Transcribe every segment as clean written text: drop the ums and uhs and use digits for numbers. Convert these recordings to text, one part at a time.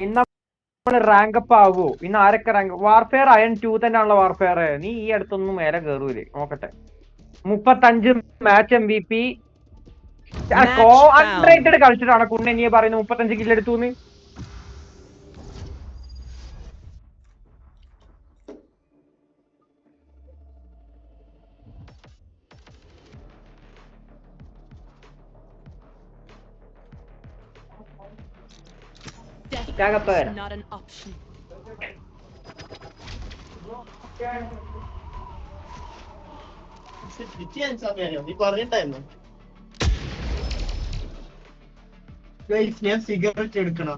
ഇന്ന് rank up ആവോ? ഇന്ന് ആരൊക്കെ റാങ്ക്? വാർഫെയർ അയൺ 2 തന്നെയാണല്ലോ വാർഫെയർ. നീ ഈ അടുത്തൊന്നും മേലെ കേറൂലേ? നോക്കട്ടെ. 35 മാച്ച് MVP. അൺറേറ്റഡ് കളിച്ചിട്ടാണ് കുണ്ണെ നീ പറയുന്നത് 35 കില്ല് എടുത്തു. Not an option. ഞാൻ സിഗരറ്റ് എടുക്കണം.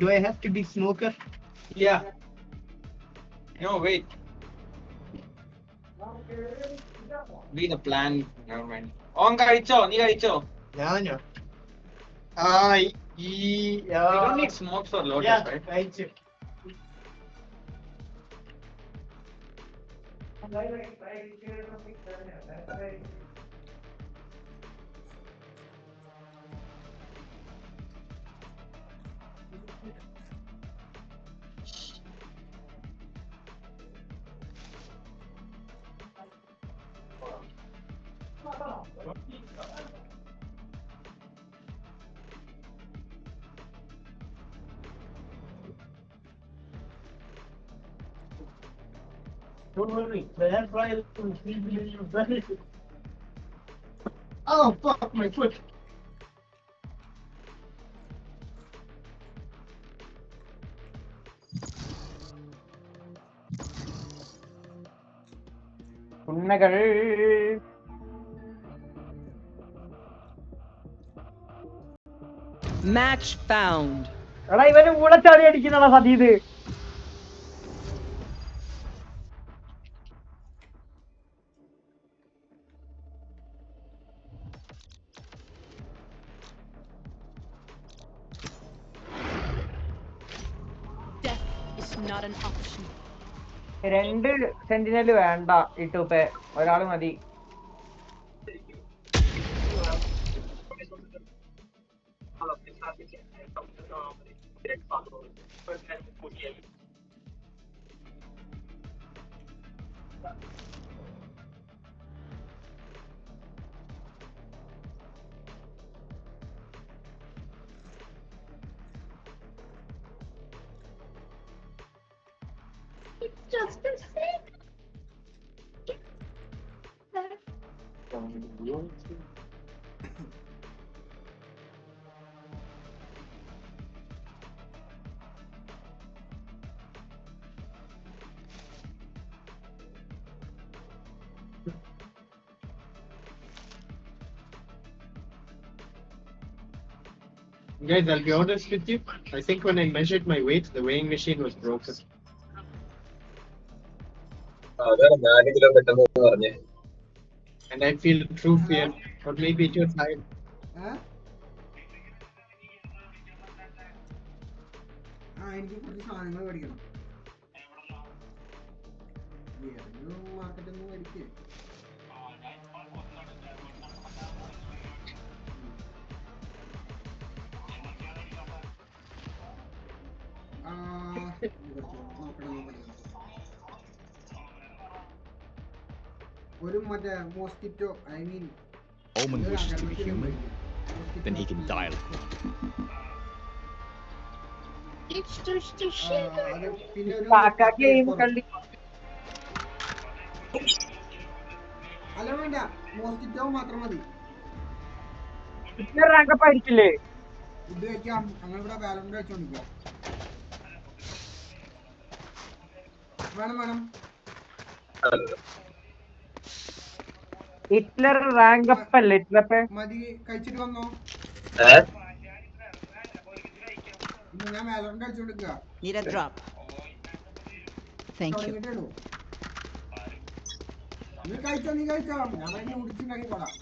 Do I have to be smoker? Yeah. No, wait. Be the plan. Never mind. ഓൻ കഴിച്ചോ? നീ കഴിച്ചോ? ഞാനോ? You don't need smoke for Lotus, right? കഴിച്ചു. Don't worry, the air fryer will be very. Oh fuck my foot. കുണ്ണകൾ Match found. എടാ ഇവന് ഊളച്ചാടി അടിക്കുന്നതാ സതീത്. Death is not an option. 2 sentinel വേണ്ട ഇട്ടുപ്പേ, ഒരാള് മതി. Just a second. Guys, I'll be honest with you. I think when I measured my weight, the weighing machine was broken. And I feel true fear. Or maybe it was high. എനിക്ക് കുറച്ച് സാധനങ്ങൾ മേടിക്കണം. മാർക്കറ്റിൽ നിന്ന് മേടിക്കേ. ഒരു മറ്റേ mosquito, I mean Omen wishes to be human, then he can die. It's just a sugar. പിന്നെ ഒരു അല്ല വേണ്ട, മോസ്കിറ്റോ മാത്രം മതി. റാങ്ക് അപ്പ് ആയിരിക്കില്ലേ? ഇത് വെക്കാം, ഞങ്ങളിവിടെ ബാലൻസ് വെച്ചോണ്ടിരിക്കാം. വേണം വേണം. ഹിറ്റ്ലർ റാങ്ക് അപ്പ് അല്ലേ ഹിറ്റ്ലപ്പേ? മതി കഴിച്ചിട്ട് വന്നോ. ഇന്ന് ഞാൻ വാലോറന്റ് കളിച്ചോണ്ടിരിക്കുക. Need a drop. Thank you. തുടങ്ങിയിട്ടേ ഉള്ളൂ. നീ കഴിച്ചോ ഞാൻ വേണ്ടി ഉടിച്ചുണ്ടാക്കി പോടാം.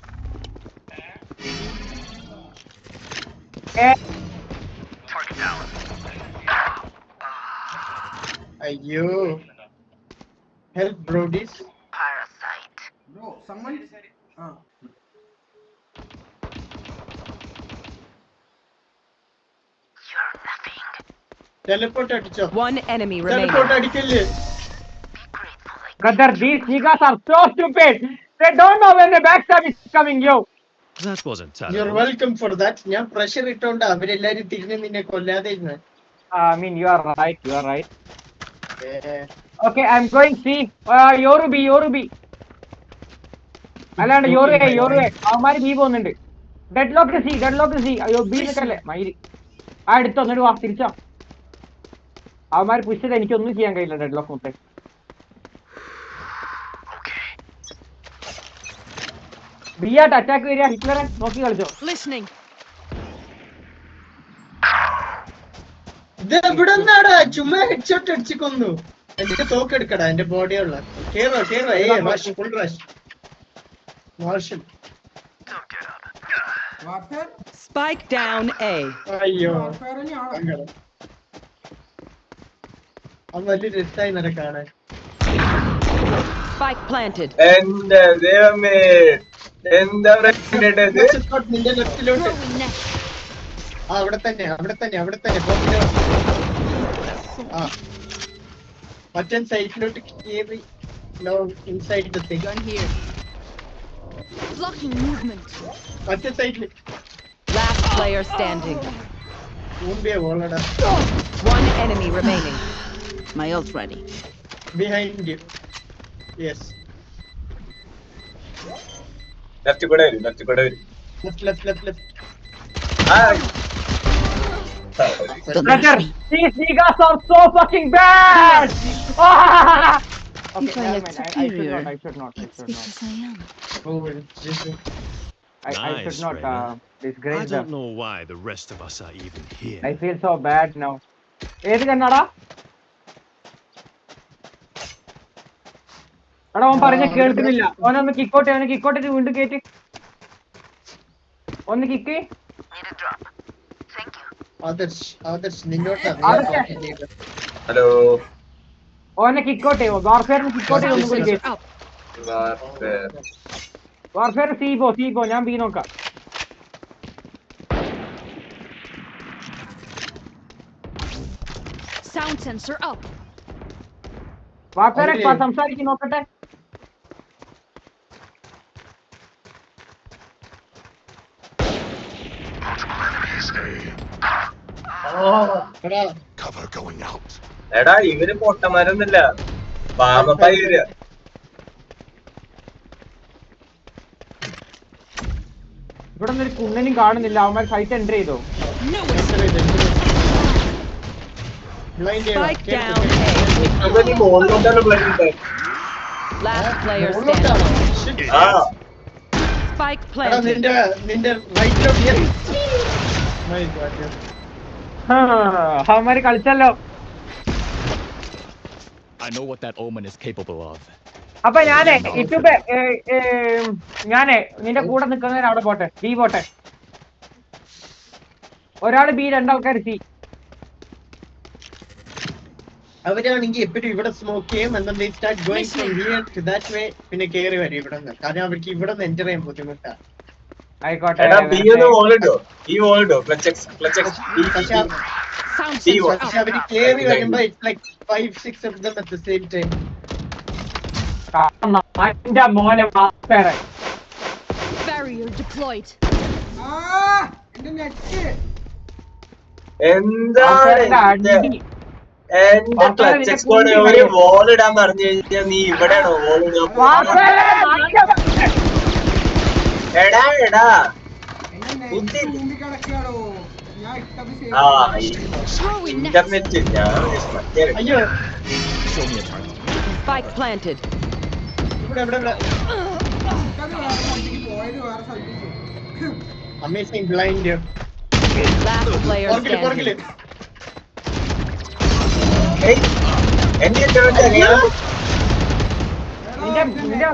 അയ്യോ help brodies. Bro, someone teleport അടിച്ചോ? One enemy remaining. teleport അടിക്കല്ലേ? Brother, these niggas are so stupid. They don't know when the backstab is coming, yo. That wasn't You're terrible. welcome for that. ഞാൻ pressure ഇട്ടോണ്ടാ അവരെല്ലാരും തിരിഞ്ഞ് നിന്നെ കൊല്ലാതെ ഇരുന്നെ. I mean, you are right. Okay, I'm going C. Yoru B. അല്ലാണ്ട് yoru A. അവന്മാര് B പോകുന്നുണ്ട്. Deadlock C. അയ്യോ B നിൽക്കല്ലേ മയില്. ആ എടുത്തോ എന്നിട്ട് വാ തിരിച്ചോ. അവന്മാര് പുഷ് ചെയ്ത് എനിക്കൊന്നും ചെയ്യാൻ കഴിയില്ല ഡെഡ്ലോക്ക് മുട്ടേ. ബി ആയിട്ട് അറ്റാക്ക് വരിക ഹിറ്റ്ലറെ നോക്കി കളിച്ചോ. Listening. ഇത് എവിടെന്നാടാ ചുമ്മാ ഹെഡ്ഷോട്ട് അടിച്ചു കൊന്നു. എനിക്ക് തോക്കെടുക്കടാ എന്റെ ബോഡിയുള്ള. കേറോ full rush. Marshal. Warfare Spike down A. അയ്യോ വാർഫെയർ തന്നെയാണ്. അത് വലിയ രസമായി നടക്കാണ്. Spike planted. എന്റെ ദൈവമേ എന്താ നിന്റെ ലെഫ്റ്റിലോട്ട്. അവിടെ തന്നെ ആ മറ്റേ സൈഡിലോട്ട് കേറി. Inside the thing. Gun here. Blocking movement. മറ്റേ സൈഡിൽ Last player standing. മുമ്പേ വോളടാ. One enemy remaining. My ult ready. Behind you. Yes. Left കൂടെ വരും Left. Brother, these niggas are so fucking bad. Okay, If I look superior, I should not. it's because I am. Oh, Jesus. I should Nice, not Reyna. I disgrace don't them. know why the rest of us are even here. I feel so bad now. ഏത് കണ്ണാടാ? എടാ ഓൻ പറഞ്ഞ കേൾക്കുന്നില്ല. ഓനൊന്ന് കിക്കോട്ടെ വീണ്ടും കേറ്റ്. ഒന്ന് kick. Others നിന്നോട്ടാ. Hello ഓനെ കിക്കോട്ടെ വാർഫെയറിന് കിക്കോട്ടെ ഒന്നും കൂടി കേറ്റ്. വാർഫെയർ സി പോ ഞാൻ ബി നോക്കാം. Sound sensor up. വാർഫെയർ സംസാരിക്കും നോക്കട്ടെ. Cover going out. എടാ ഇവര് പൊട്ടന്മാരൊന്നുമില്ല. പാമ്പപ്പായി വരിക. ഇവിടെ ഒന്നും ഒരു കുണ്ണനും കാണുന്നില്ല. അവന്മാർ സൈറ്റ് എൻ്റർ ചെയ്തോ? Spike down A. നീ മോളിലോട്ടാണ് പ്ലാൻ. Last player standing. ആ Spike planted. നിന്റെ റൈറ്റിലോട്ട്. അവന്മാര് കളിച്ചല്ലോ. I know what that omen is capable of. അപ്പൊ ഞാനേ നിന്റെ കൂടെ നിൽക്കുന്നവര് അവിടെ പോട്ടെ. ബി പോട്ടെ. ഒരാള് ബി, രണ്ടാൾക്കാർ സി. അവരാണെങ്കിൽ എപ്പോഴും ഇവിടെ സ്മോക്ക് ചെയ്യും. and they start going from here to that way. പിന്നെ കേറി വരും ഇവിടെ നിന്ന്. കാരണം അവർക്ക് ഇവിടെ നിന്ന് എൻ്റർ ചെയ്യാൻ ബുദ്ധിമുട്ടാണ്. ആയിക്കോട്ടെ. എടാ ബി ഒന്ന് വോളിട്ടോ. ഈ വോളിട്ടോ ക്ലച്ച് പക്ഷെ അവര് കേറി വരുമ്പോ it's like 5-6 of them at the same time. മോനെ വാർഫെയർ. Barrier deployed. എന്റെ നെറ്റ് എന്താണ് എന്റെ ക്ലച്ച് എക്സ്പോർട്ട് ഒരു വോൾ ഇടാൻ പറഞ്ഞു കഴിഞ്ഞാൽ നീ ഇവിടെയാണോ വോൾ ഇടാൻ? എടാ എന്റെ നെറ്റ് കിടക്കുകയാണോ? ഞാൻ ഇട്ടത് ആ Throwing net. ഇന്റർനെറ്റ് ഞാൻ മറ്റേ അയ്യോ Show me a target. Spike planted. ഇവിടെ ശരി. പോയത് വേറെ സ്ഥലത്തേക്ക്. Amazing blind. Last player പുറകില്. standing. നിന്റെ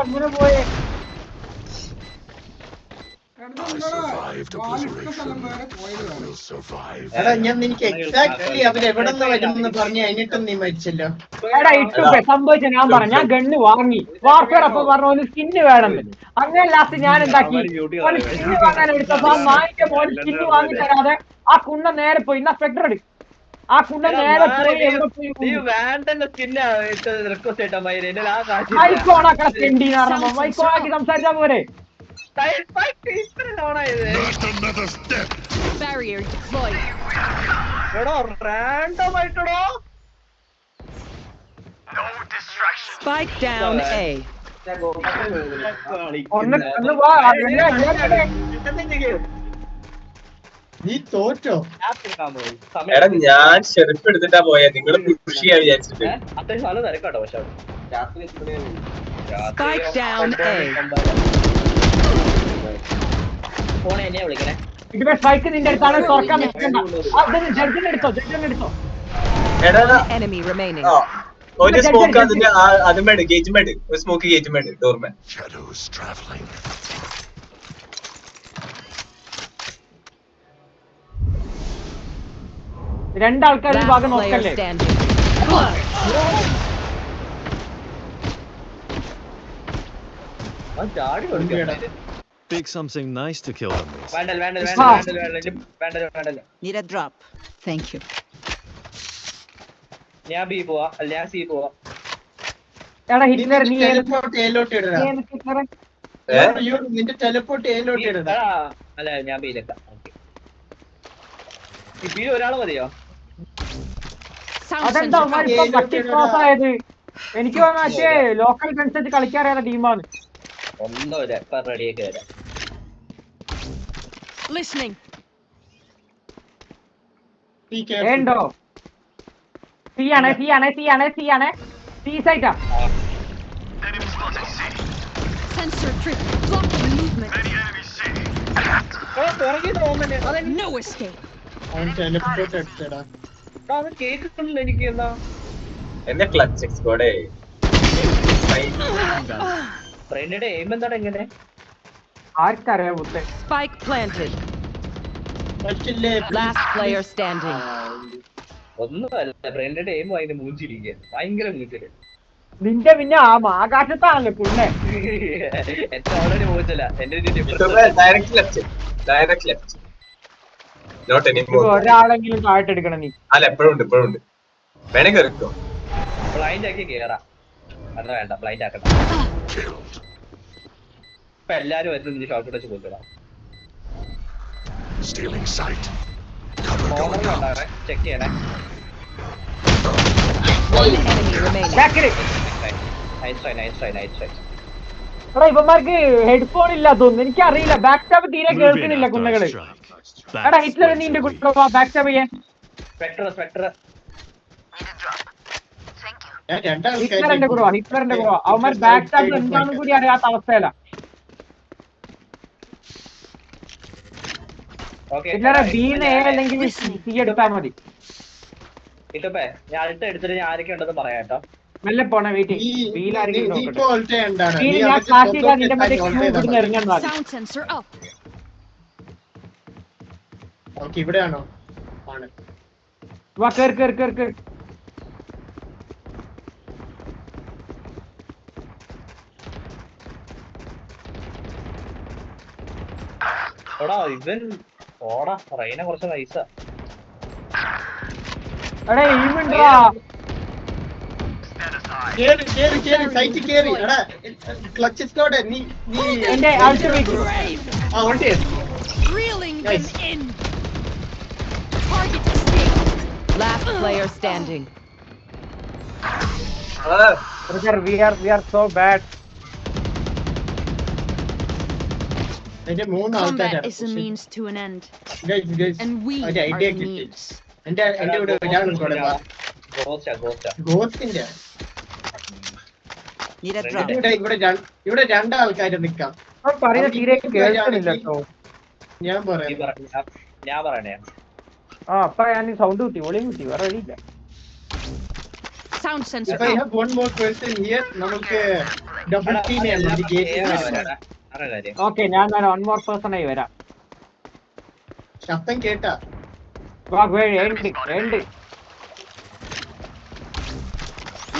അങ്ങനെ പോയെ I survived obliteration. I will survive. എടാ ഞാൻ നിനക്ക് എക്സാക്ട്ലി അവർ എവിടെ നിന്ന് വരുമെന്ന് പറഞ്ഞ കഴിഞ്ഞിട്ടും നീ മരിച്ചല്ലോ. എടാ ഇട്ടുപ്പേ സംഭവിച്ച ഞാൻ പറഞ്ഞു ഞാൻ ഗണ്ണ് വാങ്ങി വാർഫെയർ അപ്പൊ പറഞ്ഞു ഒരു സ്കിന്ന് വേണമെന്ന് അങ്ങനെ ലാസ്റ്റ് ഞാൻ എന്താക്കി ഒരു സ്കിന്ന് വാങ്ങാൻ എടുത്തപ്പോ ആ നായിന്റെ മോൻ സ്കിന്ന് വാങ്ങി തരാതെ ആ കുണ്ണ നേരെ പോയി എന്നാ സ്പെക്ടർ എടുക്കും ആ കുണ്ണ നേരെ പോയി എവിടെ പോയി മൈക്കോണാക്കട തെണ്ടിന്ന് പറഞ്ഞ മൈക്കോണാക്കി സംസാരിച്ചാ പോരെ Not another step. Barrier deployed. Spike down A. ഒന്ന് വാ നീ തോറ്റോ? എടാ ഞാൻ ഷെറിഫ് എടുത്തിട്ടാ പോയാ നിങ്ങള് പുഷ് ചെയ്യാൻ വിചാരിച്ചിട്ട്. Spike down A. ഇതിപ്പോ സ്പൈക്ക് നിന്റെ അടുത്താണ് തുറക്കാൻ നിൽക്കണ്ട ജഡ്ജിനെ എടുത്തോ എടാ Enemy remaining. ആ ഒരു സ്മോക്ക് അതിന്റെ അതുമേട് ഗേറ്റുമേട് ഒരു സ്മോക്ക് ഗേറ്റുമേട് ഡോർമേ. Shadows traveling. രണ്ടാൾക്കാർ ഈ ഭാഗം Last player നോക്കല്ലേ standing. Pick something nice to kill them with. Need a drop. Thank you. എടാ ഹിറ്റ്ലർ നീ ടെലിപ്പോർട്ട് എയിലോട്ട് ഇടടാ. നിന്റെ ടെലിപ്പോർട്ട് എയിലോട്ട് ഇടടാ. അതെന്താ ഇപ്പൊ പട്ടി ക്രോസ് ആയത് എനിക്ക് മറ്റേ ലോക്കൽ കൺസെപ്റ്റ് കളിക്കാറിയാത്ത ടീമാണ് Listening. ഏണ്ടോ സി ആണ് സി സൈറ്റാ Sensor trip. Blocking movement. No escape. അവൻ ടെലിപ്പോർട്ട് അടിച്ചടാ. എന്റെ ക്ലച്ച് എക്സ്കോഡേ ആർക്കറിയാം മുത്തേ Spike planted. പറ്റില്ലേ? Last player standing. നിന്റെ പിന്നെ ആ ആകാശത്താണല്ലോ പുണ്ണെ direct left not any more. ഒരാളെങ്കിലും താഴ്ത്തെടുക്കണം നീ അല്ല എപ്പോഴും ഉണ്ട് വേണേ കയറിക്കോ. Stealing sight. Cover going out. One enemy remaining. ബാക്കില് എടാ ഇവന്മാർക്ക് ഹെഡ്ഫോൺ ഇല്ലാത്തോന്നു എനിക്കറിയില്ല ബാക്ക് ടാപ്പ് തീരെ Move in കേൾക്കുന്നില്ല after I കുന്നകള് strike. എടാ That's ഹിറ്റ്ലർ when നീ to എന്റെ win. കൂടെ ബാക്ക് ടാപ്പ് ചെയ്യാൻ ഞാൻ രണ്ടാൾക്കാരെ ഹിറ്റ്ലറിന്റെ കൂടെ അവന്മാർ ബാക്ക് ടാപ്പ് എന്താണെന്നും കൂടി അറിയാത്ത അവസ്ഥയല്ല ഹിറ്റ്ലറെ ബീന്ന് എ അല്ലെങ്കിൽ സി എടുത്താൽ മതി മെല്ലെ പോണേ വെയിറ്റ് ബിയിലായിരിക്കും നീ നോക്കട്ടെ ഇപ്പൊ ഓൾട്ടേ ഉണ്ടാണ്. ബീ നീ ഞാൻ അവർക്ക് കാശിക്കാൻ സ്വന്തം നിന്റെ മറ്റേ ഓൾട്ടേ ക്യൂ ഇവിടുന്ന് ചെയ്താ ഇറങ്ങാൻ മതി Sound sensor up. ഓക്കെ ഇവിടെയാണോ? ആണ്. വാ കേറ് എടാ എയിമുണ്ടാ കേറി സൈറ്റ് കേറി. എടാ ക്ലച്ച് സ്കോഡ് നീ എന്റെ ആവശ്യം വെക്കും ആ ഓൾട്ടേ. Reeling Nice. them in. Target escape. Last player standing. brother we are so bad എന്റെ മൂന്ന് Combat ആൾക്കാരാണ്. is a means to an end, guys and we ഒരു are ഐഡിയ the കിട്ടി. means. എന്റെ കൂടെ ഒരാളും കൂടെ ഗോസ്റ്റിന്റെ Need a drop. ഇവിടെ രണ്ടാൾക്കാര് നിക്കാം. പറയുന്ന തീരെ കേൾക്കുന്നില്ല കേട്ടോ. ഞാൻ പറയാം. ഞാൻ പറയണേ. അപ്പൊ ഞാൻ സൗണ്ട് കുട്ടി ഒളിയും കുട്ടി വേറെ വഴിയില്ല. Sound sensor If I have one more person here, നമുക്ക് ഡബിൾ ടീം ചെയ്യാം. ഓക്കെ ഞാൻ വൺ മോർ പേഴ്സൺ ആയി വരാം. ശബ്ദം കേട്ടാ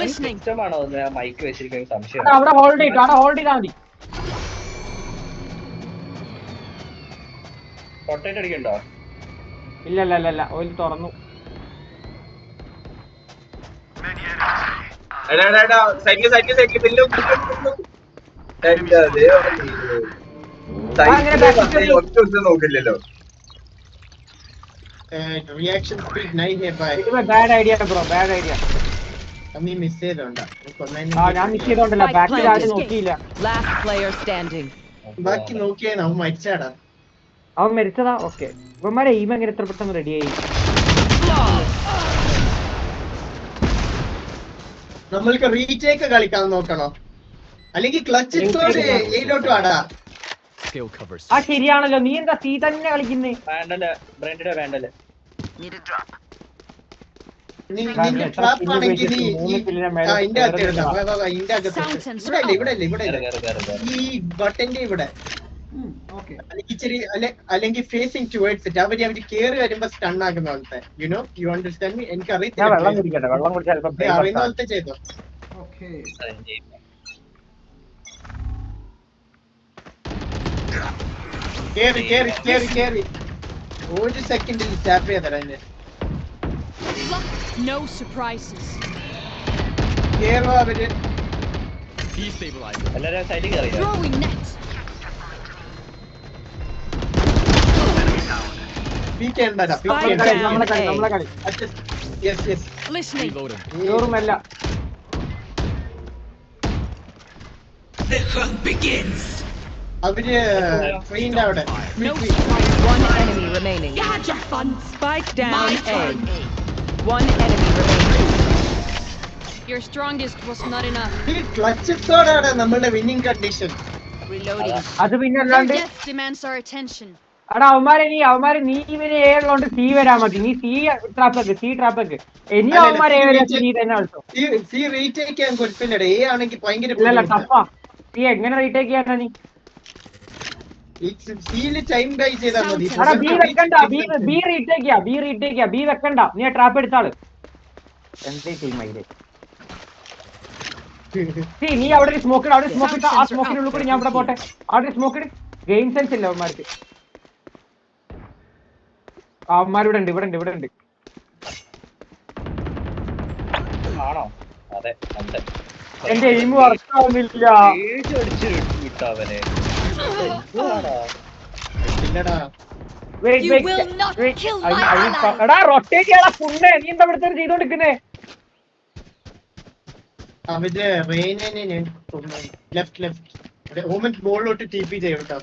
listening. മൈക്ക് വെച്ചിരിക്കുന്ന സംശയം. അവിടെ ഹോൾഡ് ചെയ്താ മതി. റൊട്ടേറ്റ് അടിക്കണ്ടോ? ഇല്ല ഓയിൽ തുറന്നു. നോക്കില്ലല്ലോ. റിയാക്ഷൻ സ്പീഡ് 9 ബൈ. Bad idea bro, bad idea. നീ മിസ് ചെയ്തോണ്ടാ. ഞാൻ മിസ് ചെയ്തോണ്ടല്ല, ബാക്കിൽ ആരും നോക്കിയില്ല. Last player standing. ബാക്കി നോക്കിയാ അവൻ മരിച്ചാടാ. അവൻ മരിച്ചതാ. ഓക്കെ ഇവന്മാരെ എയിം എങ്ങനെ എത്ര പെട്ടെന്ന് റെഡിയായി? നമ്മൾക്ക് റീടേക്ക് കളിക്കാൻ നോക്കണോ, അല്ലെങ്കിൽ ക്ലച്ച് എയിലോട്ട് വാടാ. Skill covers. ശരിയാണല്ലോ, നീ എന്താ സീ തന്നെ കളിക്കുന്നേ? നിന്റെ ട്രാപ്പ് ആണെങ്കിൽ നീ ഇതിന്റെ അകത്ത് എടുക്കാം. ഇതിന്റെ അകത്ത് ഇവിടെ ഈ ബട്ടന്റെ ഇവിടെ, അല്ലെങ്കിൽ ഫേസിങ് ടുവേർഡ്സ് ഇറ്റ്. അവര് കേറി വരുമ്പോ സ്റ്റൺ ആക്കുന്ന പോലത്തെ. You understand me? എനിക്ക് അറിയത്തില്ല, അറിയുന്ന പോലത്തെ ചെയ്തോ. കേറി ഒരു സെക്കൻഡിൽ ടാപ്പ് ചെയ്തടാ എന്നെ. No surprises. കേറോ അവര്. Destabilizing. എല്ലാരും സൈഡിൽ കയറി. Throwing net. പീക്കേണ്ടടാ, നമ്മളെ കളി. Yes Listening. Reloading. യോറുമല്ല. അവര് ട്രെയിനിന്റെ അവിടെ. No surprise. One enemy remaining. Spike down A. One enemy remaining. Your strongest was not enough. ഈ ക്ലച്ചത്തോടാണ് നമ്മളുടെ വിന്നിംഗ് കണ്ടീഷൻ. Reloading. അത് പിന്നെ അല്ലാണ്ട് Death demands our attention. എടാ അവന്മാര് നീ ഇവന് ഏഴുള്ളോണ്ട് സി വരാൻ മതി. നീ സി ട്രാപ്പൊക്കെ ഇനി അവന്മാരെ നീ തന്നെ കളിച്ചോ. സി റീടേക്ക് ചെയ്യാൻ കുഴപ്പമില്ലടേ. എ ആണെങ്കിൽ ഭയങ്കര ഇല്ലല്ല ടഫാ. സി എങ്ങനെ റീടേക്ക് ചെയ്യാനാ? നീ സിയില് ടൈം ബൈ ചെയ്താൽ മതി. എടാ ബി വെക്കണ്ട, ബി റീടേക്ക് ചെയ്യാ. ബി വെക്കണ്ട, നീ ട്രാപ്പ് എടുത്താള്. എന്തേ ടീമൈലേ നീ അവിടെ സ്മോക്ക് ഇട്ട് ആ സ്മോക്കിനുള്ളിൽ കൂടി ഞാൻ ഇവിടെ പോട്ടെ. അവിടെ സ്മോക്ക് ഇട്. ഗെയിം സെൻസ് ഇല്ല അവന്മാർക്ക്. അവന്മാരിവിടെ ഉണ്ട്. ആണോ? അതെ. എന്റെ എയിം വർക്കാവുന്നില്ല. എടാ റൊട്ടേറ്റ് ചെയ്യാ പുണ്ണേ. നീ എന്താ ഇവിടുത്തെ ചെയ്തോണ്ടിരിക്കുന്നേ? അവര് റെയിനെ ലെഫ്റ്റ് ഓമൻ ബോളിലോട്ട് ടി പി ചെയ്യും കേട്ടോ.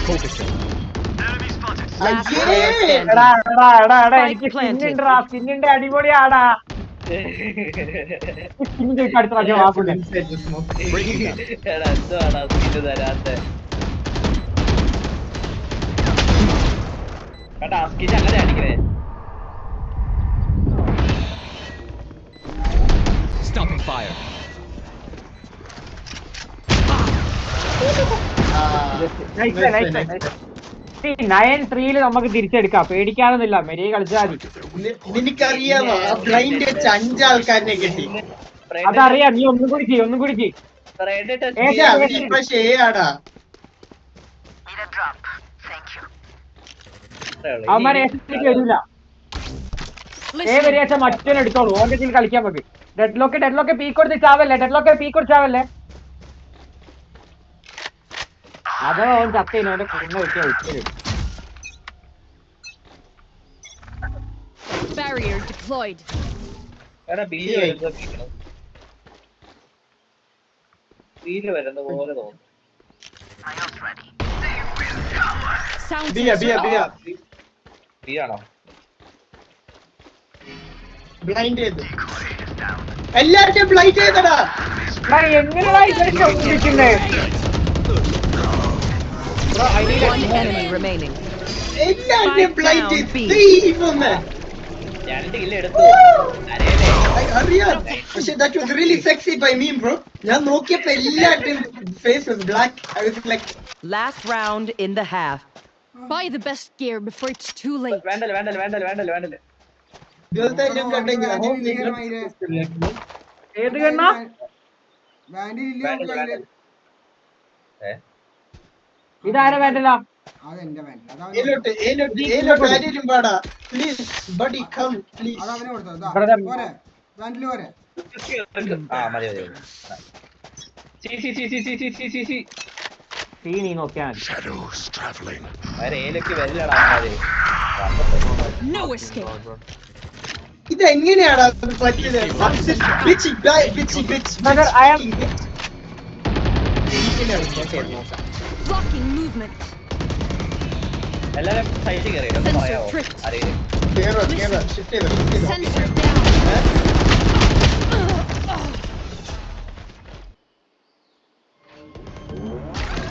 Focusing. എനിക്ക് സ്കിന്നിന്റെ അടിപൊളിയാടാ. സ്കിൻ ചോദിച്ച അടുത്ത പ്രാവശ്യം വാക്കുണ്ട്. അങ്ങനെ അടിക്കണേ. Stopping fire. 9-3 നമുക്ക് തിരിച്ചെടുക്കാം. പേടിക്കാനൊന്നുമില്ല. മെരിയെ കളിച്ചാൽ മതി. നിനക്കറിയാമോ ബ്ലൈൻഡ് വെച്ച് 5 ആൾക്കാരെ കിട്ടി. അതറിയാം. നീ ഒന്നും കൂടി ചെയ്യ്. പക്ഷേ ആടാ അവന്മാരെ വരൂല. വരിയാച്ച മറ്റൊരു എടുത്തോളൂ. ഓന്റെ ടീം കളിക്കാൻ മതി. ഡെഡ്ലോക്ക് പീക്ക് കൊടുത്ത് ചാവല്ലേ. അതോ അവൻ ചത്തേനോ അവന്റെ കുണ്ണ വെച്ചാൽ ഒരിക്കലും. Barrier deployed. ബീല് വരുന്ന പോലെ തോന്നുന്നു. Sound ബിയാണോ? ബ്ലൈൻഡ് ചെയ്തു. എല്ലാവരുടെയും ബ്ലൈൻഡ് ചെയ്തടാ. എങ്ങനെയാ ഇവരൊക്കെ ഒന്നിരിക്കുന്നത്? One enemy remaining. എല്ലാവരുടെയും blind down, B. ദൈവമേ. രണ്ട് കില്ല് എടുത്തു. അരേലേ. അറിയാം, പക്ഷെ that was really sexy by me, bro. ഞാൻ നോക്കിയപ്പോ എല്ലാവരുടെയും face was black. I was like, Last round in the half. Buy the best gear before it's too late. വേണ്ടല്ലേ. ഇതുപോലത്തെ എല്ലാം കണ്ടെങ്കിൽ home ഏത് കണ്ണാ? വാൻഡിൽ ഇല്ല നമുക്ക് കയ്യില്. ഇതാരാ വേണ്ടല്ലോ? അതെന്റെ വാൻഡിൽ. ഏലോട്ട് ആരെയും പാടാ. Please, buddy, come, please. അത് അവനെ കൊടുത്തോ. Brother. പോരെ വാൻഡിൽ പോരെ. മതി. നീ നോക്കിയാ മതി. Shadows traveling. ഏലൊക്കെ വരില്ലടാ. No escape. ഇതെങ്ങനെയാണ് അത് പറ്റിയത്? Bitchy. Brother, I am. Blocking movement. എല്ലാരും സൈഡിൽ കയറി പറയാമോ? അറിയില്ല. കേറാ, shift ചെയ്തോ. Sensor down.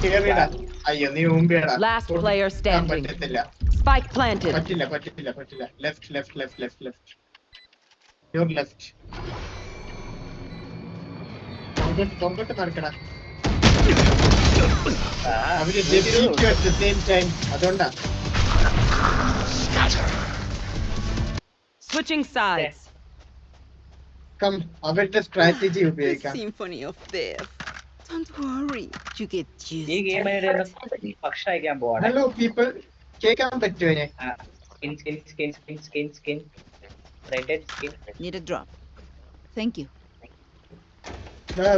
കേറിടാ. അയ്യോ, നീ മുമ്പേടാ. Last player standing. പറ്റത്തില്ല. Spike planted. പറ്റില്ല. Left. Your left. കൊമ്പട്ട് നടക്കടാ. അവര് defeat you at the same time. അതുകൊണ്ടാ. Switching sides. Come, അവരുടെ strategy ഉപയോഗിക്കാം. Symphony of Death. Don't worry, you get ഈ used. ഗെയിമിന്റെ ഭക്ഷണം കഴിക്കാൻ പോവാണ്. Hello people, കേൾക്കാൻ പറ്റുമോ? Skin red skin. Need a drop. Thank you.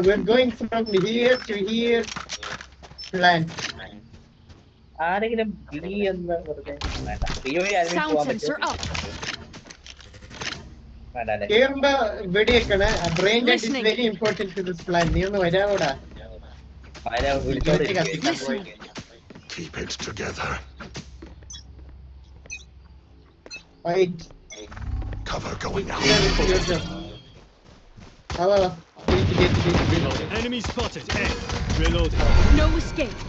We're going from here to here. Plant. ആരെങ്കിലും ബി എന്ന് വെറുതെ വേണ്ട. ബിയോയി ആരെങ്കിലും Sound പോവാൻ sensor പറ്റും. up. വേണ്ടല്ലേ. കേറുമ്പോ വെടിയേക്കണേ. Brain dead is Listening. very important to this plan. നീ ഒന്ന് വരാവൂടാ. ആരെ വിളിച്ചോണ്ട് കത്തിക്കാൻ പോയി. Keep it together. Wait. Cover going out. Hello. Get. Enemy spotted. A. Reloading. No escape.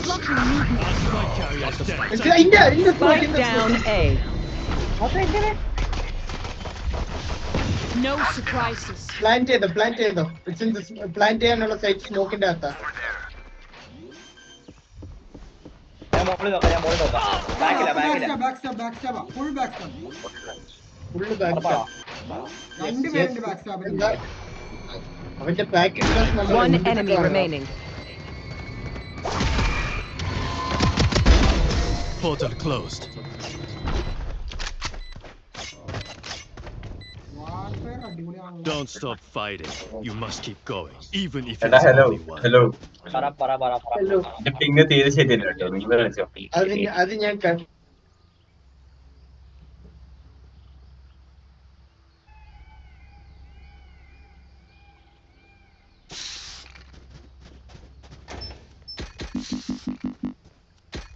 Blocking movement. Strike carrier dead. In the Spike down A. No surprises. Plant ചെയ്തോ. It's in this plant ചെയ്യാനുള്ള site സ്മോക്കിന്റെ അകത്താ. ഞാൻ മോളിൽ നോക്കാം. ബാക്കില. Back step full back step. Full back. രണ്ടുപേരുടെ back step. അവന്റെ back. One enemy remaining. Portal closed. വാർഫെയർ അടിപൊളിയാണ്. Don't stop fighting. You must keep going, even if എടാ it's hello only one. Hello പറ. എന്റെ പിങ് തീരെ ശരിയല്ല കേട്ടോ. നീ വിളിച്ചോ. അത് ഞാൻ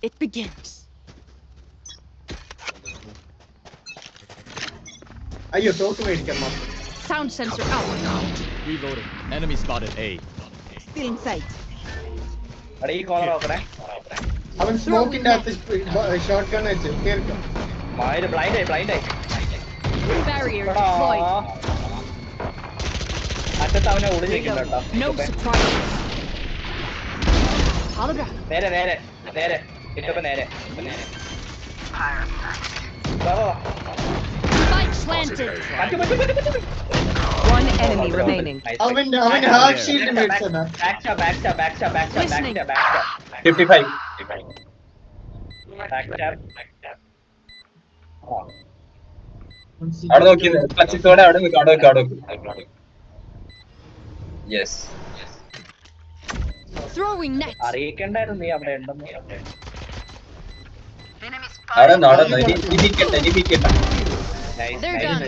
It begins. അയ്യോ തോക്ക് മേടിക്കാൻ മാത്രം. Sound sensor out. Reloading. Enemy spotted A. Still in sight. അവിടെ ഈ കോളർ നോക്കണേ. അവൻ സ്മോക്കിന്റെ അകത്ത് ഷോട്ട് ഗൺ വെച്ച് കേൾക്കും. മായില് ബ്ലൈൻഡ് ആയി. Barrier deployed. അറ്റത്ത് അവനെ ഒളിഞ്ഞിരിക്കുന്നു കേട്ടോ. No surprises. Holograph. നേരെ. ഇട്ടപ്പോ നേരെ. വാ. Spike planted. One enemy remaining. അവൻ ഹാഫ് ഷീൽഡ് മേടിച്ചതാ. ബാക്ക് സ്റ്റാപ്പ്. 55. അവിടെ നോക്കി പച്ചത്തോടെ അവിടെ വെക്ക്. യെസ്. Throwing net. അറിയിക്കണ്ടായിരുന്നു നീ അവിടെ ഉണ്ടെന്ന്. അവിടെ നടന്നു. ഇനി നിൽക്കണ്ട. They're done.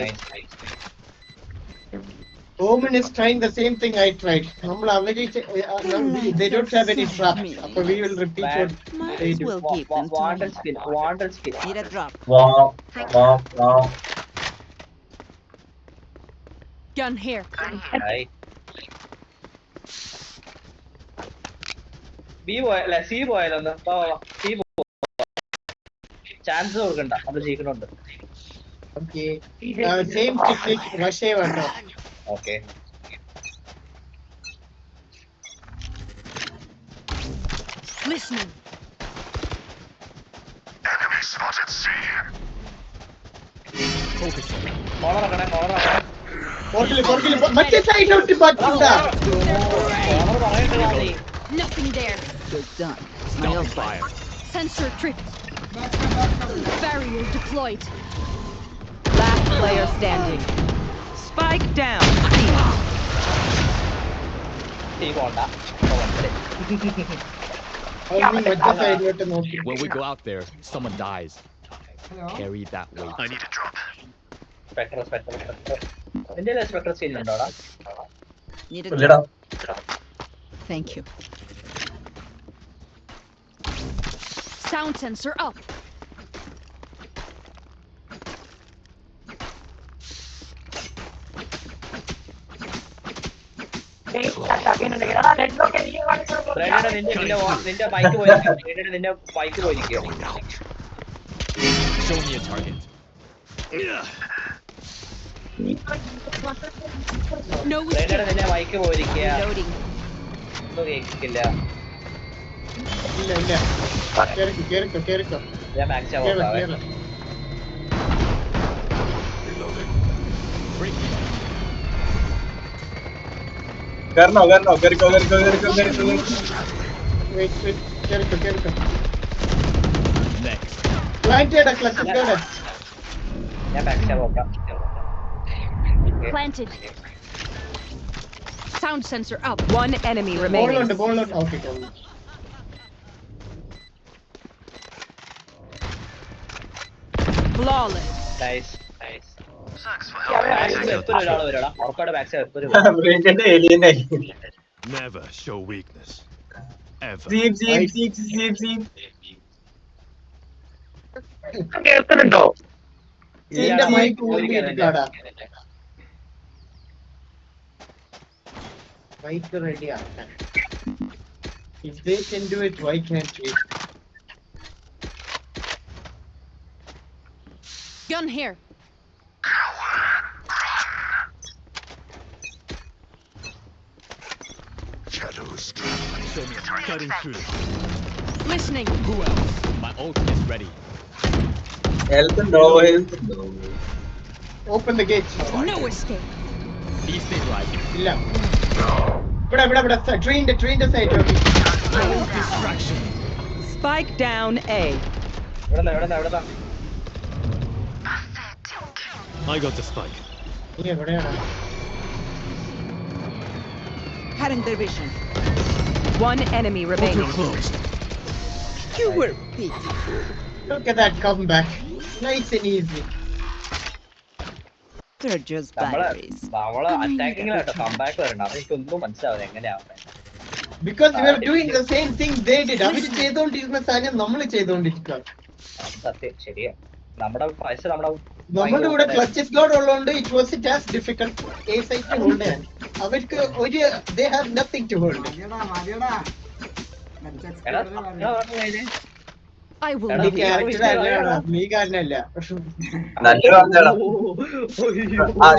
Omen is trying the same thing I tried. നമ്മൾ അവര് they don't have any traps. So we will repeat what Might they as do. well keep them to Wandel me. Skill. Need a drop. വാ. Gun here. B പോയല്ലേ, C പോയാലോ? C chance കൊടുക്കണ്ട, അത് ജയിക്കണുണ്ട്. Okay. Same ticket, rush വേണ്ടോ? Okay. Listening. Collar ആക്കണേ. പുറകില് മറ്റേ സൈഡിലോട്ട് പറ്റണ്ട. Collar പറയണ്ടേ നീ? Nothing there. Good done. My old fire. Sensor tripped. Barrier deployed. Last player standing. Spike down. ടീ പോണ്ട. അവന് മറ്റേ സൈഡിലോട്ട് നോക്കി. When we go out there, someone dies. Hello Carry that weight. I need a drop. Spectre. നിന്റെ spectre skin ഉണ്ടോടാ? Need a ഇല്ലടാ. Thank you. Sound sensor up. നിന്റെ ബൈക്ക് പോയിരിക്കോ? Show me a target. No നിന്റെ bike പോയിരിക്കുക. Reloading. ഒന്നും കേൾക്കില്ല. ഇല്ല കേറിക്കോ. ഞാൻ മാക്സ് കേറ. കേറണോ കേറിക്കോ. Wait. കേറിക്കോ. Next. Plant ചെയ്യടാ, clutch ചെയ്യടാ. ഞാൻ മാക്സ് നോക്കാം. planted. Sound sensor up. One enemy remaining. ബോളുണ്ട്. Okay, cool. Flawless. നൈസ്. എപ്പോഴും ഒരാൾ വരാടാ. ഉറപ്പായിട്ട് മാക്സ് എപ്പോഴും ബ്രില്യന്റ് ഏലിയനായി. Never show weakness. Ever. സീം. ഇതിന്റെ മൈക്ക് ഊരിയിട്ടാടാ. മൈക്ക് റെഡി ആക്കാൻ. If they can do it, why can't we? Gun here. Shadows traveling. Show me a target. Cutting through. Listening. Who else? My ult is ready. Health ഉണ്ടോ? Open the gate. No escape. Destabilizing. ഇല്ല. ഇവിടെ ട്രെയിനിന്റെ side. Distraction. Spike down A. എവിടെന്നാ? I got the spike. നീ എവിടെയാണ്? Cutting their vision. One enemy Portal remaining. closed. You were pitiful. Look at that comeback. Nice and easy. They're just batteries. നമ്മള് അറ്റാക്കിങ്ങിലാട്ടോ comeback വരണം. അതെനിക്കൊന്നും മനസ്സിലാവില്ല എങ്ങനെയാവട്ടെ. Because we are doing the same thing they did. അവര് ചെയ്തോണ്ടിരുന്ന സാധനം നമ്മള് ചെയ്തോണ്ടിരിക്കുക. സത്യം ശരിയാ. നമ്മുടെ പൈസ നമ്മുടെ കൂടെ ക്ലച്ചസ് ഗോഡ് ഉള്ളതുകൊണ്ട് it wasn't as difficult a side to hold ചെയ്യാൻ. അവർക്ക് they have nothing to hold. മതിയടാ. I will നീ not. character അല്ലടാ, നീ കാരണല്ല. നല്ല പറഞ്ഞാടാ.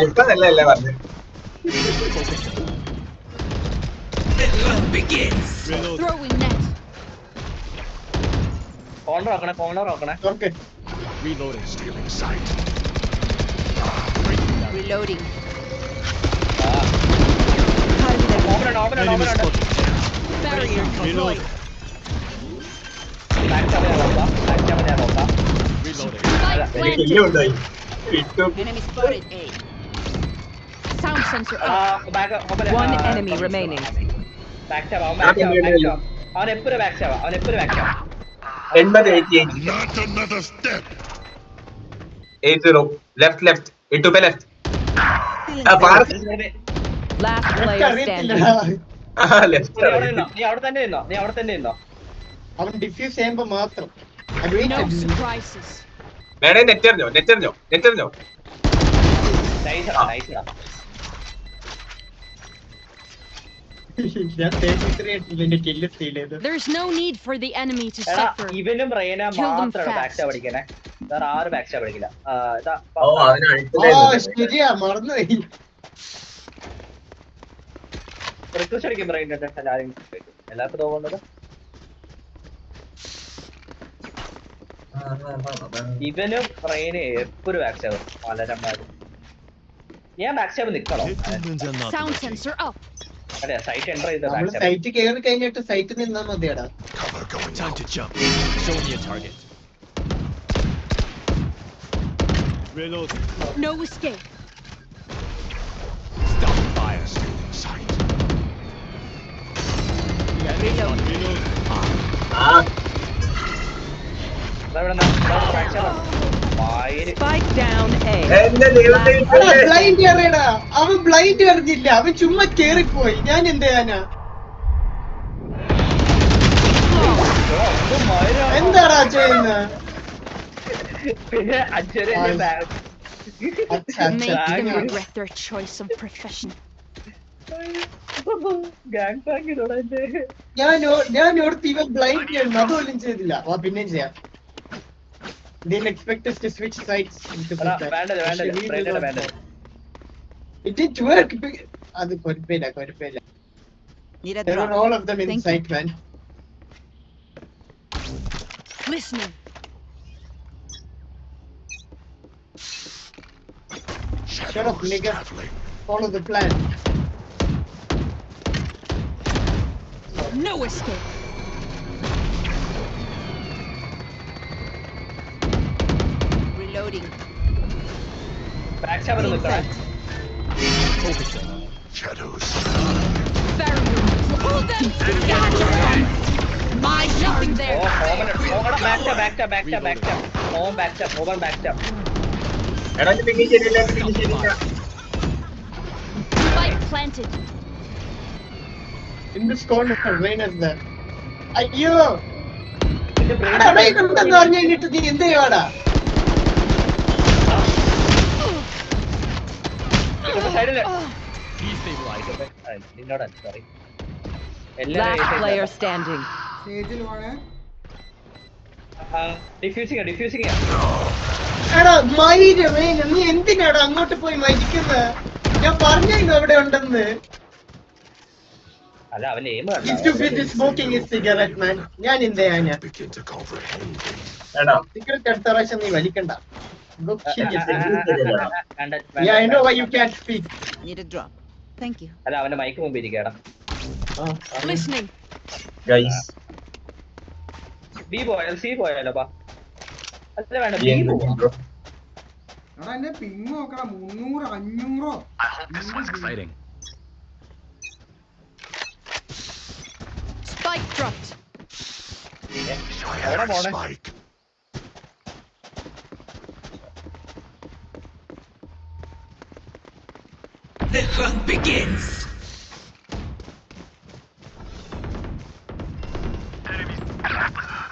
ഇപ്പൊ നല്ലല്ലേ പറഞ്ഞു. Throwing net. കോർണർ ആക്കണേ. Okay. Reloading. Stealing sight. Reloading. Open Enemy spotted. Barrier deployed. നോക്കാം. Reloading. Spike എനിക്ക് planted. ഇല്ല ഉണ്ടായി. ഇട്ടു. Enemy spotted A. Sound sensor up. One enemy remaining. അവൻ എപ്പോഴും ബാക്ക് ആവാം. 80 88. Not another step. 80. Left. Into the left. Last player standing. Left. നീ അവിടെ തന്നെ നിന്നോ. അവൻ ഡിഫ്യൂസ് ചെയ്യുമ്പോ മാത്രം. No surprises. വേണേ നെറ്റ് എറിഞ്ഞോ. നൈസ്ഡാ. ഞാൻ 33 ഇട്ടില്ല എന്റെ കില്ല് സ്റ്റീൽ ചെയ്ത്. There's no need for the enemy to എടാ suffer. ഇവനും റെയ്ന Kill them മാത്രമാണ് fast. ബാക്ക് സ്റ്റാബ് അടിക്കണേ. വേറെ ആരും ബാക്ക് സ്റ്റാബ് അടിക്കില്ല. ഓ അതിന് ശരിയാ മറന്നുപോയി. റിക്വസ്റ്റ് അടിക്കും റെയ്ന എല്ലാവർക്കും തോന്നുന്നത്. ഇവനും റെയ്ന എപ്പോഴും ബാക്ക് സ്റ്റാബ് പലരന്മാരും. ഞാൻ ബാക്ക് സ്റ്റാബ് നിക്കണോ? Sound sensor up. അതെ സൈറ്റ് എൻ്റർ ചെയ്ത നമ്മള് ബാക്ക് സ്റ്റാബ്. സൈറ്റ് കയറി കഴിഞ്ഞിട്ട് സൈറ്റിൽ നിന്നാ മതിയാടാ. Time to jump. Show me a target. Reload. No escape. Stop fire. Sight. Reload. Reload. Spike down A. എന്റെ ദൈവത്തെ ബ്ലൈൻഡ് അറിയടാ, അവൻ ബ്ലൈൻഡ് അറിഞ്ഞില്ല, അവൻ ചുമ്മാ കേറിപ്പോയി. ഞാൻ എന്ത് ചെയ്യാനാ? എന്താടാ ചെയ്യുന്നത്? പിന്നെ അച്ഛനെ Make them regret their choice of profession. Gang പാങ്കിനോടാ ഞാൻ ഓർത്ത് ഇവൻ ബ്ലൈൻഡ് ചെയ്യണം, അതുപോലും ചെയ്തില്ല. പിന്നെയും ചെയ്യാം. Didn't expect us to switch sides. വേണ്ടത് It didn't work. അത് കുഴപ്പമില്ല. Need a There were drop. all of them in Thank sight, man. Listening. Shut up, nigga. Follow the plan. No escape. Reloading. Back stab നിൽക്കണം. Barrier. Pull them together. My nothing there. എടാ ഇത് പിന്നെ ശരിയില്ല. Spike planted. In this corner, Rain is there. അയ്യോ ഉണ്ടെന്ന് പറഞ്ഞു കഴിഞ്ഞിട്ട് നീ എന്ത് ചെയ്യുവാടാ? Last player standing. സ്റ്റേജിൽ വേണേ. എടാ മൈര റെയിൻ, നീ എന്തിനാടാ അങ്ങോട്ട് പോയി മരിക്കുന്നത്? ഞാൻ പറഞ്ഞു അവിടെ ഉണ്ടെന്ന്. അല്ല അവൻ എയിം സ്മോക്കിംഗ് ഇസ് സിഗരറ്റ് മാൻ. ഞാൻ എന്ത് ചെയ്യാനാ? എടാ സിഗരറ്റ് അടുത്ത പ്രാവശ്യം നീ വലിക്കണ്ട. Go kill yourself. അല്ല Yeah, I know why you can't speak. Need a drop. Thank you. അവന്റെ മൈക്ക് മുമ്പ് ഇരിക്കടാ. Listening. ഗൈസ് ബി പോയാലോ സി പോയാലോ ബാ? അല്ല വേണ്ട ബി പോവാ. എടാ എന്റെ പിങ് നോക്കടാ, 300 500. This one's exciting. Spike dropped. എവിടെ പോണേ? The hunt begins.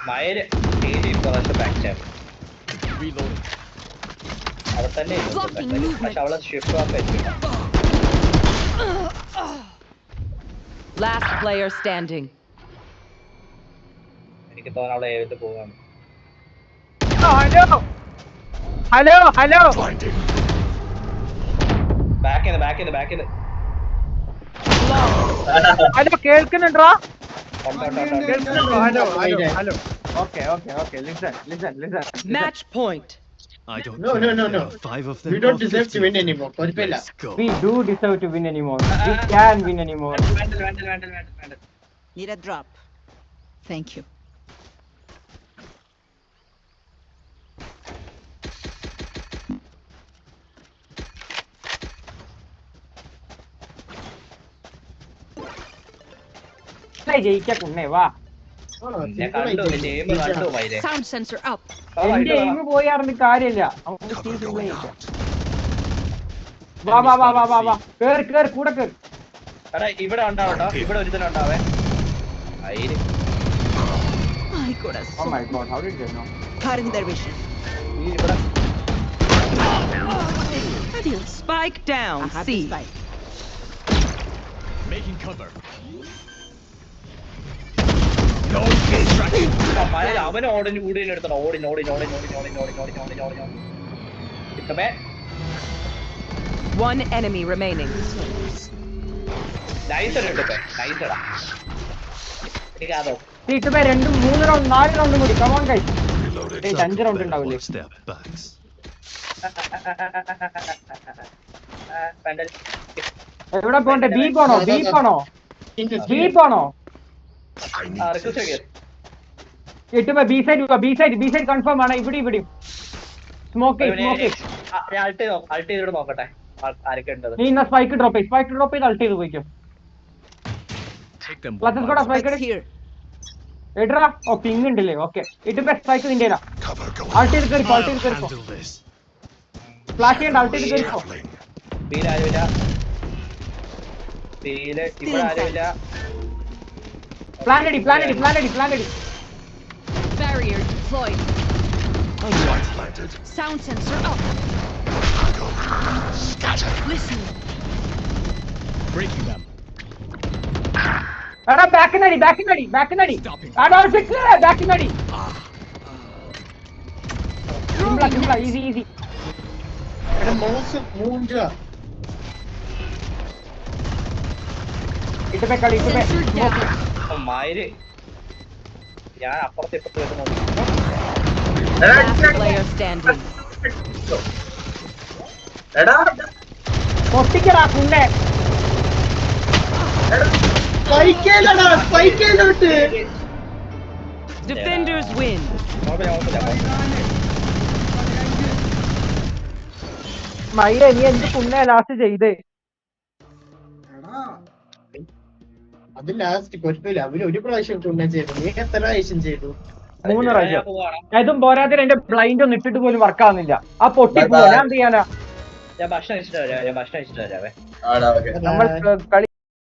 മയര് സ്റ്റേജ് ഇപ്രാവശ്യം ബാക്ക് സ്റ്റാബ്. Reloading. അവിടെ തന്നെ Blocking movement. പക്ഷെ അവളെ ഷിഫ്റ്റ് ആക്കാൻ പറ്റില്ല. Last player standing. എനിക്ക് തോന്നുന്നു അവളെ ഏത് പോകാൻ. ഹലോ ബാക്കിന്ന് ഹലോ കേൾക്കുന്നുണ്ടോ? ഉണ്ട്. Hello. Okay. Listen. Match point. I don't No. care if there are 5 of them. We don't or deserve to 50. win anymore. കുഴപ്പമില്ല. Let's go. We do deserve to win anymore. We can win anymore. വേണ്ട. Need a drop. Thank you. ജയിക്കുന്നേ വാ. ഞാൻ കണ്ടു നിന്റെ aim കണ്ടു മയിലെ. Sound sensor up. എന്റെ aim പോയാർന്ന് കാര്യമില്ല. വാ കേറി കൂടെ കേറി. എടാ ഇവിടെ ഉണ്ടാവട്ടോ, ഇവിടെ ഒരുത്തനം ഉണ്ടാവേ. അയിര് My goodness. Oh my god, how did you know? Cutting their vision. നീ ഇവിടെ Adios. Spike down. I have the C. spike. Making cover. No distraction. അവന് ഓടിന് കൂടി എടുത്തണം. ഓടിന്. One enemy remaining. നൈസടാ എനിക്കതോ ഇട്ടുപേ 2, 3 റൗണ്ട് 4 റൗണ്ടും കൂടി കമോൺ ഗൈസ്. 5 റൗണ്ട് ഉണ്ടാവില്ലേ? Step backs. എവിടെ പോണ്ടേ? B പോണോ? ഇട്ടുപേ B side confirm ആണ്. ഇവിടെ സ്മോക്ക് അൾട്ട് ചെയ്തിട്ട് നോക്കട്ടെ ആരൊക്കെ ഉണ്ടത്. നീ ഇന്ന സ്പൈക്ക് ഡ്രോപ്പ് ചെയ്ത് അൾട്ട് ചെയ്ത് പോയിക്കോ. Take them one പ്ലസ് കൂടെ by one. Spike Here. എടാ. ഓ പിങ് ഉണ്ടല്ലേ? ഓക്കെ. ഇട്ടുപേ സ്പൈക്ക് നിന്റെ Cover going. അൾട്ട് ചെയ്ത് കയറിപ്പോ. I'll handle this. ഫ്ലാഷ് ചെയ്യണ്ട. അൾട്ട് ചെയ്ത് കയറിപ്പോ. ബിയിൽ ആരുമില്ല. ഇവിടെ ആരുമില്ല. പ്ലാൻ അടി. Barrier deployed. Spike planted. Sound sensor up. Scatter. Listen. Breaking them. എടാ ബാക്കിനടി. ബാക്കിനടി. സിമ്പിളാ ഈസി. എടാ മൗസ് മൂഞ്ച. ഇട്ടുപേ കളി. Sensor down. മയില് ഞാൻ അപ്പുറത്ത് ഇപ്പുറത്ത് നോക്കി. Last player standing. എടാ പൊട്ടിക്കടാ കുണ്ണെ. സ്പൈക്കേലോട്ട്. Defenders win. മയില നീ എന്ത് കുണ്ണെ ലാസ്റ്റ് ചെയ്തേ? എടാ അത് ലാസ്റ്റ് കുഴപ്പമില്ല. അവര് ഒരു പ്രാവശ്യം തുണ്ണ ചെയ്തു. നീ എത്ര പ്രാവശ്യം ചെയ്തു? 3 പ്രാവശ്യം. ഇതും പോരാതെ എന്റെ ബ്ലൈൻഡ് ഒന്നും ഇട്ടിട്ട് പോലും വർക്ക് ആവുന്നില്ല. ആ പൊട്ടി പോവാ. ഞാൻ എന്ത് ചെയ്യാനാ? ഞാൻ ഭക്ഷണം കഴിച്ചിട്ട് വരാവേ. ആടാ ഓക്കെ. നമ്മൾ കളി